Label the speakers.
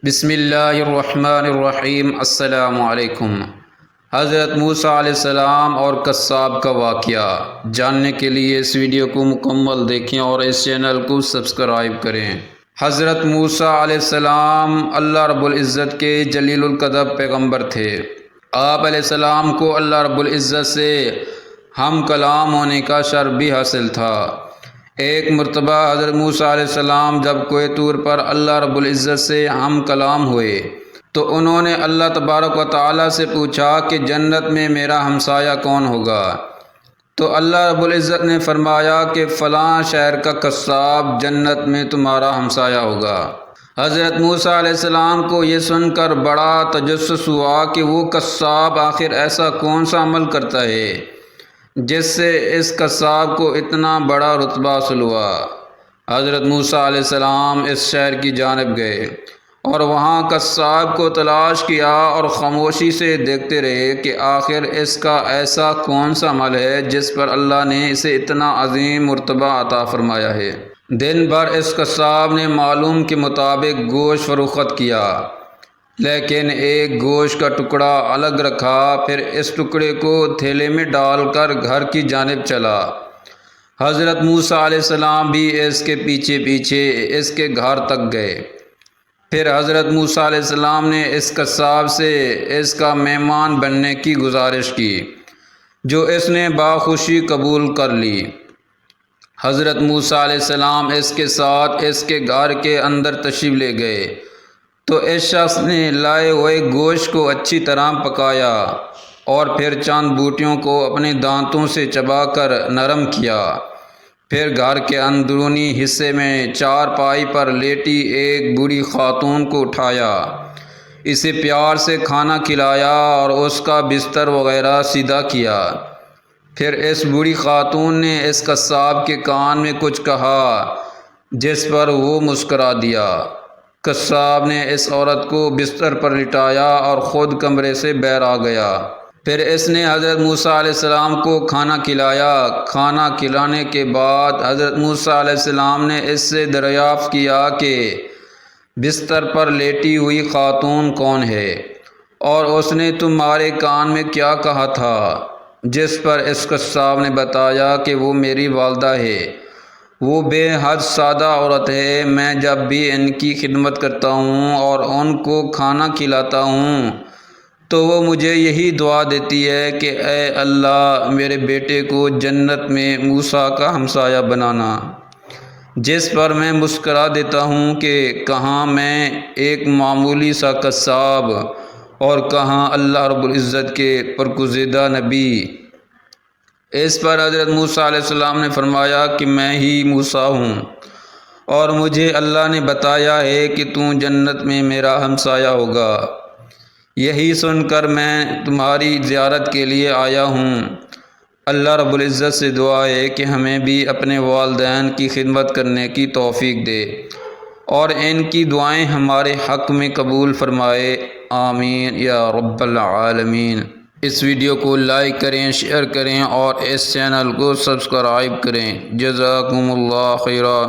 Speaker 1: بسم اللہ الرحمن الرحیم۔ السلام علیکم۔ حضرت موسیٰ علیہ السلام اور قصاب کا واقعہ جاننے کے لیے اس ویڈیو کو مکمل دیکھیں اور اس چینل کو سبسکرائب کریں۔ حضرت موسیٰ علیہ السلام اللہ رب العزت کے جلیل القدر پیغمبر تھے۔ آپ علیہ السلام کو اللہ رب العزت سے ہم کلام ہونے کا شرف بھی حاصل تھا۔ ایک مرتبہ حضرت موسیٰ علیہ السلام جب کوہ طور پر اللہ رب العزت سے ہم کلام ہوئے تو انہوں نے اللہ تبارک و تعالیٰ سے پوچھا کہ جنت میں میرا ہمسایہ کون ہوگا؟ تو اللہ رب العزت نے فرمایا کہ فلاں شہر کا قصاب جنت میں تمہارا ہمسایہ ہوگا۔ حضرت موسیٰ علیہ السلام کو یہ سن کر بڑا تجسس ہوا کہ وہ قصاب آخر ایسا کون سا عمل کرتا ہے جس سے اس قصاب کو اتنا بڑا رتبہ حاصل ہوا۔ حضرت موسیٰ علیہ السلام اس شہر کی جانب گئے اور وہاں قصاب کو تلاش کیا اور خاموشی سے دیکھتے رہے کہ آخر اس کا ایسا کون سا عمل ہے جس پر اللہ نے اسے اتنا عظیم مرتبہ عطا فرمایا ہے۔ دن بھر اس قصاب نے معلوم کے مطابق گوشت فروخت کیا، لیکن ایک گوشت کا ٹکڑا الگ رکھا، پھر اس ٹکڑے کو تھیلے میں ڈال کر گھر کی جانب چلا۔ حضرت موسیٰ علیہ السلام بھی اس کے پیچھے پیچھے اس کے گھر تک گئے۔ پھر حضرت موسیٰ علیہ السلام نے اس قصاب سے اس کا مہمان بننے کی گزارش کی، جو اس نے باخوشی قبول کر لی۔ حضرت موسیٰ علیہ السلام اس کے ساتھ اس کے گھر کے اندر تشریف لے گئے تو اس شخص نے لائے ہوئے گوشت کو اچھی طرح پکایا اور پھر چند بوٹیوں کو اپنے دانتوں سے چبا کر نرم کیا۔ پھر گھر کے اندرونی حصے میں چارپائی پر لیٹی ایک بوڑھی خاتون کو اٹھایا، اسے پیار سے کھانا کھلایا اور اس کا بستر وغیرہ سیدھا کیا۔ پھر اس بوڑھی خاتون نے اس قصاب کے کان میں کچھ کہا جس پر وہ مسکرا دیا۔ قصاب نے اس عورت کو بستر پر لٹایا اور خود کمرے سے باہر آ گیا۔ پھر اس نے حضرت موسیٰ علیہ السلام کو کھانا کھلایا۔ کھانا کھلانے کے بعد حضرت موسیٰ علیہ السلام نے اس سے دریافت کیا کہ بستر پر لیٹی ہوئی خاتون کون ہے اور اس نے تمہارے کان میں کیا کہا تھا؟ جس پر اس قصاب نے بتایا کہ وہ میری والدہ ہے، وہ بے حد سادہ عورت ہے، میں جب بھی ان کی خدمت کرتا ہوں اور ان کو کھانا کھلاتا ہوں تو وہ مجھے یہی دعا دیتی ہے کہ اے اللہ میرے بیٹے کو جنت میں موسیٰ کا ہمسایہ بنانا، جس پر میں مسکرا دیتا ہوں کہ کہاں میں ایک معمولی سا قصاب اور کہاں اللہ رب العزت کے برگزیدہ نبی۔ اس پر حضرت موسیٰ علیہ السلام نے فرمایا کہ میں ہی موسیٰ ہوں اور مجھے اللہ نے بتایا ہے کہ تو جنت میں میرا ہمسایہ ہوگا، یہی سن کر میں تمہاری زیارت کے لیے آیا ہوں۔ اللہ رب العزت سے دعا ہے کہ ہمیں بھی اپنے والدین کی خدمت کرنے کی توفیق دے اور ان کی دعائیں ہمارے حق میں قبول فرمائے، آمین یا رب العالمین۔ اس ویڈیو کو لائک کریں، شیئر کریں اور اس چینل کو سبسکرائب کریں۔ جزاکم اللہ خیرا۔